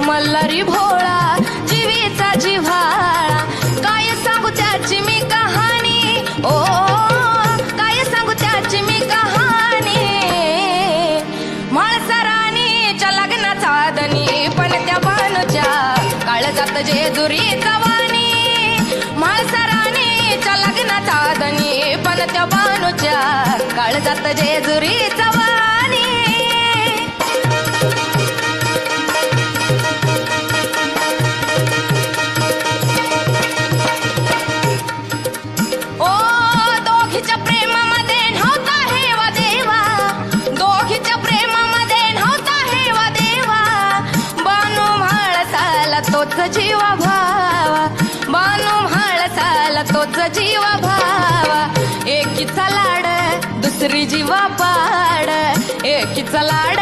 मल्हारी भोळा जीवीचा जिव्हाळा, काय सांगू त्याची मी कहाणी, ओ काय सांगू त्याची मी कहाणी. म्हाळसराणीच्या लग्नाचा दनी पण त्या भानुच्या काळजात जेजुरीचा वाणी. म्हाळसराणीच्या लग्नाचा दनी पण त्या भानुच्या काळजात जेजुरीचा वाणी. ओ दोघीच्या प्रेमामध्ये नव्हता हेवा देवा, दोघीच्या प्रेमामध्ये नव्हता हेवा देवा. बानू म्हाळसाला तोच जीवा भावा, बानू म्हाळसाला तोच जीवा भावा. एकीचा लाड दुसरी जीवा पाड, एकीचा लाड